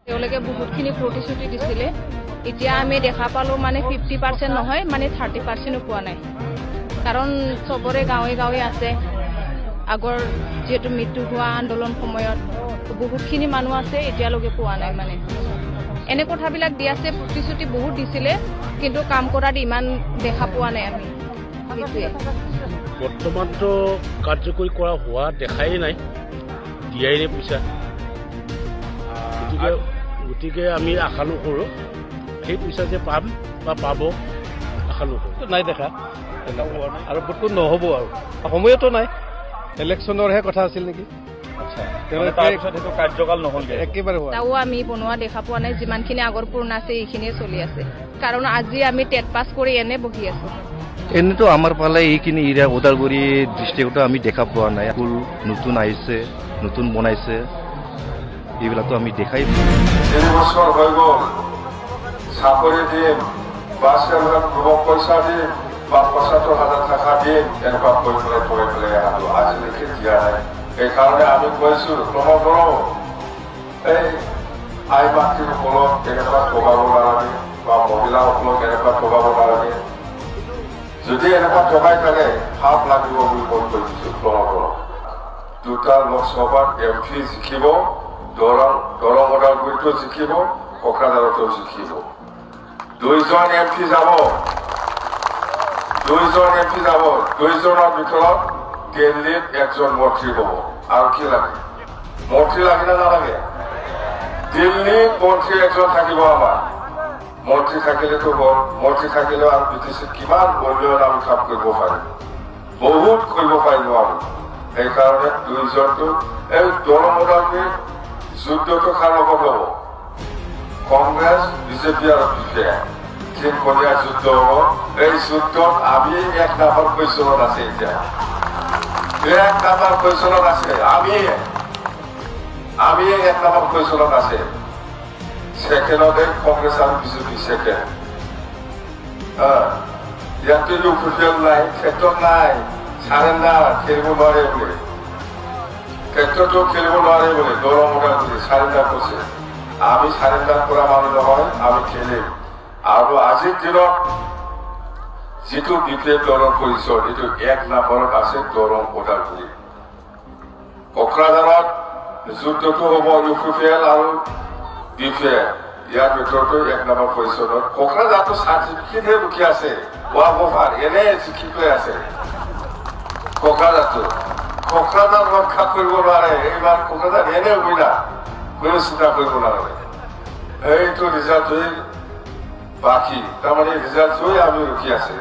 তেওঁলোকে বহুতখিনি প্ৰতিশ্ৰুতি দিছিলে এতিয়া আমি দেখা পালো মানে 50% নহয় মানে 30% পোৱা নাই কাৰণ সবৰে গাঁৱে গাঁৱে আছে আগৰ যেটো মৃত্যু হোৱা আন্দোলন সময়ত বহুতখিনি মানুহ আছে এতিয়ালৈকে পোৱা নাই মানে এনে কথাবিলাক দি আছে প্ৰতিশ্ৰুতি বহুত দিছিলে কিন্তু কাম কৰাত ইমান দেখা পোৱা নাই আমি বৰ্তমান তো কাৰ্যকৰী কৰা হোৱা দেখাই নাই দিয়াই নাই পইচা গতিকে আমি আশা নকৰোঁ সেই পইচা যে পাম বা পাব আশা নকৰোঁ নাই দেখা আৰু বৰ্তমান নহ'ব আৰু সময়তো নাই ইলেকশ্যনৰহে কথা আছিল নেকি কাৰ্যকাল নহ'ল একেবাৰে তাও আমি বনোৱা দেখা পোৱা নাই যিমানখিনি আগৰ পুৰণা আছে এইখিনিয়ে চলি আছে কাৰণ আজি আমি টেট পাছ কৰি এনে বহি আছো এনেতো আমাৰ ফালে এইখিনি এৰিয়া ওদালগুৰি ডিষ্ট্ৰিক্টতো আমি দেখা পোৱা নাই স্কুল নতুন আহিছে নতুন বনাইছে এইবিলাকতো আমি দেখাই 3 বছৰ হৈ গ'ল চাকৰি দিম বাছ যুৱক পইচা দিম বা ৭৫,০০০ টকা দিম এনেকুৱা কৈ পেলাই আহোঁ আজিলৈকে দিয়া নাই সেইকাৰণে আমি কৈছোঁ ক্ৰমশ এই আই মাতৃসকলক কেনেকুৱা ঠগাব নালাগে বা মহিলাসকলক কেনেকুৱা ঠগাব নালাগে যদি এনেকুৱা ঠগাই থাকে সাপ লাগিব বুলি মই কৈছোঁ ক্ৰমশ 2টা লোকসভাত MP জিকিব দৰং ওদালগুৰিতো জিকিব কোকৰাঝাৰতো জিকিব 2জন MP যাব 2জনৰ ভিতৰত দিল্লীত 1জন মন্ত্ৰী হ'ব আৰু কি লাগে মন্ত্ৰী লাগে না নালাগে দিল্লীত মন্ত্ৰী 1জন থাকিব আমাৰ মন্ত্ৰী থাকিলেতো হ'ল মন্ত্ৰী থাকিলেও আৰু BTCত কিমান উন্নয়ন আমি কাম কৰিব পাৰিম বহুত কৰিব পাৰিব আমি সেইকাৰণে 2জনটো এই দৰং ওদালগুৰিত যুদ্ধটো কাৰ লগত হ'ব কংগ্ৰেছ বিজেপি আৰু BJP তিনকলীয়া যুদ্ধ হ'ব এই যুদ্ধত আমি 1 নম্বৰ পজিশ্যনত আছে এতিয়া 1 নম্বৰ পজিশ্যনত আছে আমি 1 নম্বৰ পজিশ্যনত আছে সেকেণ্ডতে কংগ্ৰেছ আৰু বিজেপি সেকেণ্ড ইয়াতো অফিচিয়েল নাই ক্ষেত্ৰত নাই চাৰেণ্ডাৰ খেলিব নোৱাৰে বুলি ক্ষেত্ৰতো খেলিব নোৱাৰে বুলি দৰং ওদালগুৰি চাৰেণ্ডাৰ কৰিছে আমি চাৰেণ্ডাৰ কৰা মানুহ নহয় আমি খেলিম আৰু আজিৰ দিনত যিটো BPF দলৰ পৰিচয় এইটো 1 নম্বৰত আছে দৰং ওদালগুৰি কোকৰাঝাৰত যুদ্ধটো হ'ব UPPL আৰু BPF ইয়াৰ ভিতৰতো 1 নম্বৰ পজিশ্যনত কোকৰাঝাৰতো চাৰ্টিফিকেটহে ৰখি আছে ৱাগফাৰ এনে জিকি লৈ আছে কোকৰাঝাৰ ৰক্ষা কৰিব নোৱাৰে এইবাৰ কোকৰাঝাৰ এনে উইনা কোনো চিন্তা কৰিব নালাগে এইটো ৰিজাল্ট বাকী তাৰমানে ৰিজাল্ট আমি ৰখি আছে